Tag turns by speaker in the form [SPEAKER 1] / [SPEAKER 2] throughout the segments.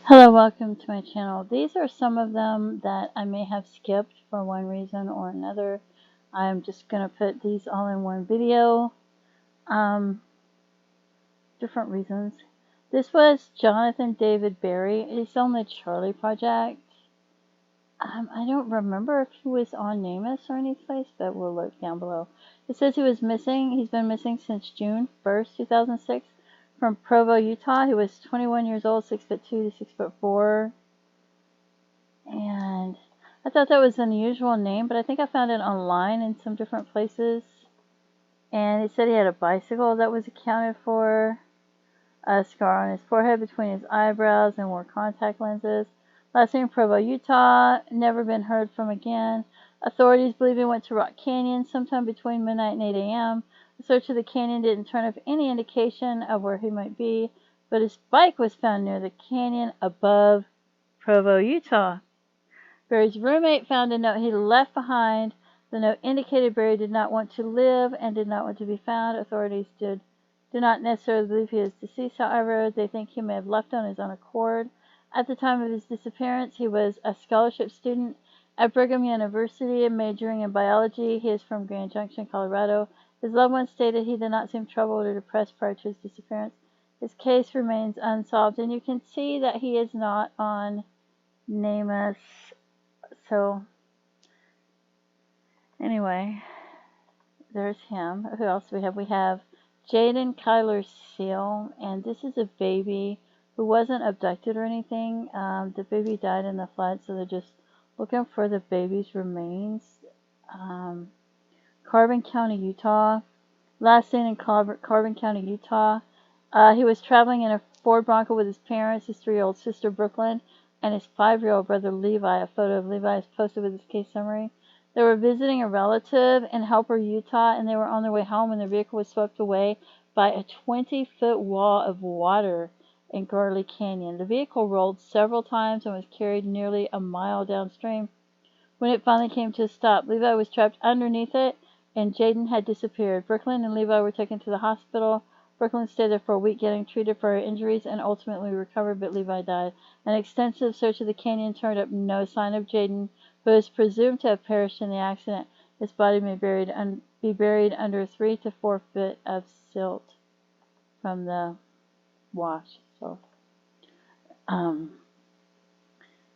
[SPEAKER 1] Hello, welcome to my channel. These are some of them that I may have skipped for one reason or another. I'm just going to put these all in one video. Different reasons. This was Jonathan David Barry. He's on the Charlie Project. I don't remember if he was on NamUs or any place, but we'll look down below. It says he was missing. He's been missing since June 1st, 2006. From Provo, Utah. He was 21 years old, 6'2" to 6'4". And I thought that was an unusual name, but I think I found it online in some different places. And it said he had a bicycle that was accounted for, a scar on his forehead between his eyebrows, and wore contact lenses. Last name Provo, Utah. Never been heard from again. Authorities believe he went to Rock Canyon sometime between midnight and 8 a.m. A search of the canyon didn't turn up any indication of where he might be, but his bike was found near the canyon above Provo, Utah. Barry's roommate found a note he left behind. The note indicated Barry did not want to live and did not want to be found. Authorities do not necessarily believe he is deceased, however. They think he may have left on his own accord. At the time of his disappearance, he was a scholarship student at Brigham University, majoring in biology. He is from Grand Junction, Colorado. His loved ones stated he did not seem troubled or depressed prior to his disappearance. His case remains unsolved, and you can see that he is not on NamUs. So, anyway, there's him. Who else do we have? We have Jaydan Kyler Seal, and this is a baby who wasn't abducted or anything. The baby died in the flood, so they're just looking for the baby's remains. Carbon County, Utah. Last seen in Carbon County, Utah. He was traveling in a Ford Bronco with his parents, his 3-year-old sister Brooklyn, and his 5-year-old brother Levi. A photo of Levi is posted with his case summary. They were visiting a relative in Helper, Utah, and they were on their way home when their vehicle was swept away by a 20-foot wall of water in Garcia Canyon. The vehicle rolled several times and was carried nearly a mile downstream. When it finally came to a stop, Levi was trapped underneath it, and Jaydan had disappeared. Brooklyn and Levi were taken to the hospital. Brooklyn stayed there for a week getting treated for her injuries and ultimately recovered, but Levi died. An extensive search of the canyon turned up no sign of Jaydan, who is presumed to have perished in the accident. His body may be buried under 3 to 4 feet of silt from the wash. So,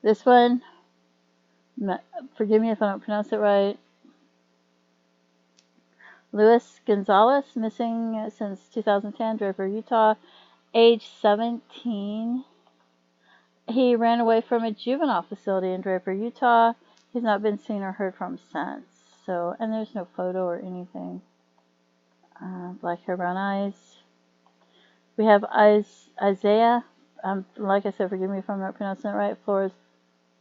[SPEAKER 1] this one, forgive me if I don't pronounce it right. Luis Gonzales, missing since 2010, Draper, Utah, age 17. He ran away from a juvenile facility in Draper, Utah. He's not been seen or heard from since. So, and there's no photo or anything. Black hair, brown eyes. We have Isai. Like I said, forgive me if I'm not pronouncing it right. Flores,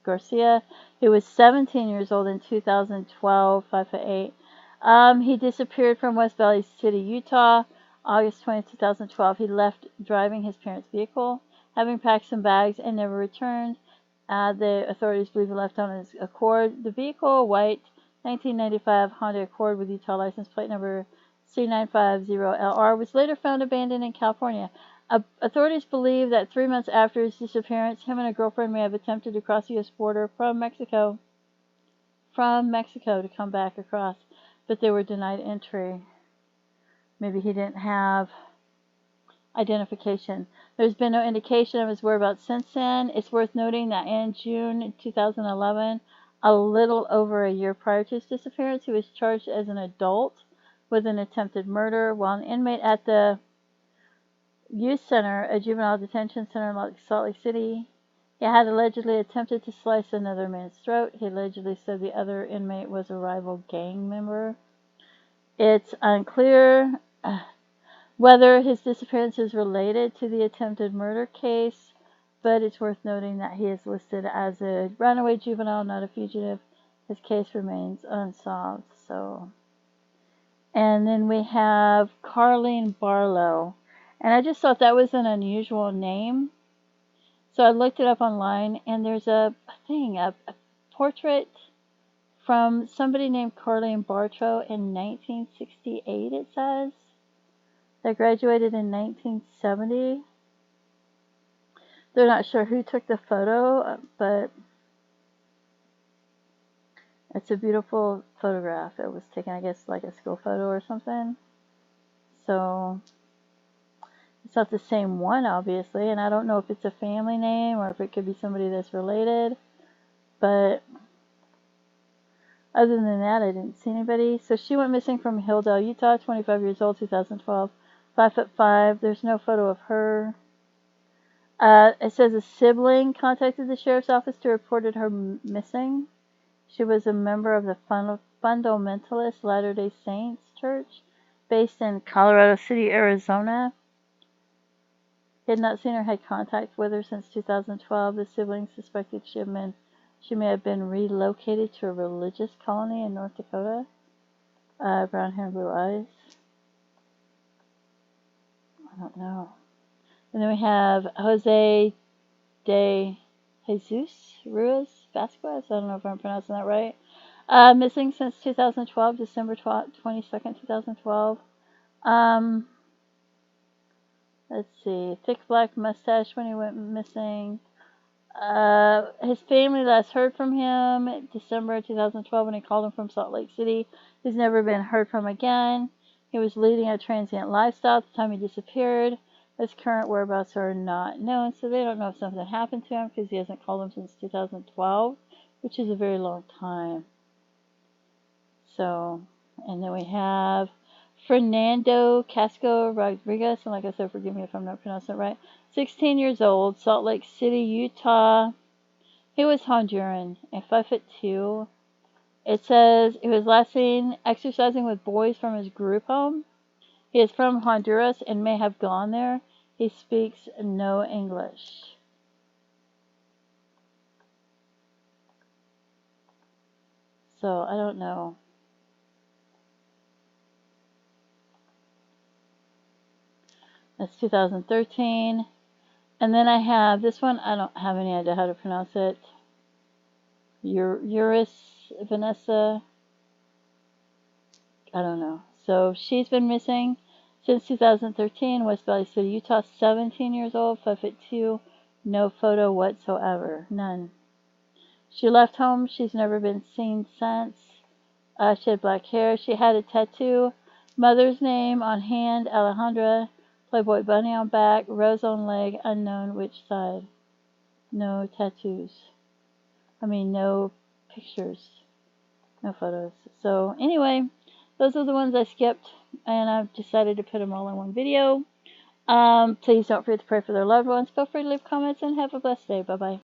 [SPEAKER 1] Garcia. He was 17 years old in 2012, 5'8". He disappeared from West Valley City, Utah, August 20, 2012. He left driving his parents' vehicle, having packed some bags, and never returned. The authorities believe he left on his accord. The vehicle, a white 1995 Honda Accord with Utah license plate number C950LR, was later found abandoned in California. Authorities believe that 3 months after his disappearance, him and a girlfriend may have attempted to cross the U.S. border from Mexico to come back across, but they were denied entry. Maybe he didn't have identification. There's been no indication of his whereabouts since then. It's worth noting that in June 2011, a little over a year prior to his disappearance, he was charged as an adult with an attempted murder while an inmate at the youth center, a juvenile detention center in Salt Lake City. He had allegedly attempted to slice another man's throat. He allegedly said the other inmate was a rival gang member. It's unclear whether his disappearance is related to the attempted murder case, but it's worth noting that he is listed as a runaway juvenile, not a fugitive. His case remains unsolved. And then we have Karleen Barlow. And I just thought that was an unusual name. So I looked it up online, and there's a portrait from somebody named Karleen Barlow in 1968, it says. That graduated in 1970. They're not sure who took the photo, but it's a beautiful photograph. It was taken, I guess, like a school photo or something. So it's not the same one, obviously, and I don't know if it's a family name or if it could be somebody that's related. But other than that, I didn't see anybody. So she went missing from Hildale, Utah, 25 years old, 2012, 5'5". There's no photo of her. It says a sibling contacted the sheriff's office to report her missing. She was a member of the Fundamentalist Latter-day Saints Church, based in Colorado City, Arizona. He had not seen or had contact with her since 2012. The siblings suspected she may have been relocated to a religious colony in North Dakota. Brown hair and blue eyes. I don't know. And then we have Jose de Jesus Ruiz Vazquez. I don't know if I'm pronouncing that right. Missing since 2012, December 22nd, 2012. Let's see. Thick black mustache when he went missing. His family last heard from him December 2012 when he called him from Salt Lake City. He's never been heard from again. He was leading a transient lifestyle at the time he disappeared. His current whereabouts are not known, so they don't know if something happened to him because he hasn't called him since 2012, which is a very long time. So, and then we have Fernando Casco Rodriguez, and like I said, forgive me if I'm not pronouncing it right, 16 years old, Salt Lake City, Utah. He was Honduran and 5'2". It says he was last seen exercising with boys from his group home. He is from Honduras and may have gone there. He speaks no English. So, I don't know. That's 2013. And then I have this one. I don't have any idea how to pronounce it. Yuris, Vanesa. I don't know. So she's been missing since 2013. West Valley City, Utah. 17 years old, 5'2". No photo whatsoever. None. She left home. She's never been seen since. She had black hair. She had a tattoo. Mother's name on hand, Alejandra. Playboy bunny on back. Rose on leg. Unknown which side. No tattoos. I mean, no pictures. No photos. So, anyway, those are the ones I skipped. And I've decided to put them all in one video. Please don't forget to pray for their loved ones. Feel free to leave comments and have a blessed day. Bye-bye.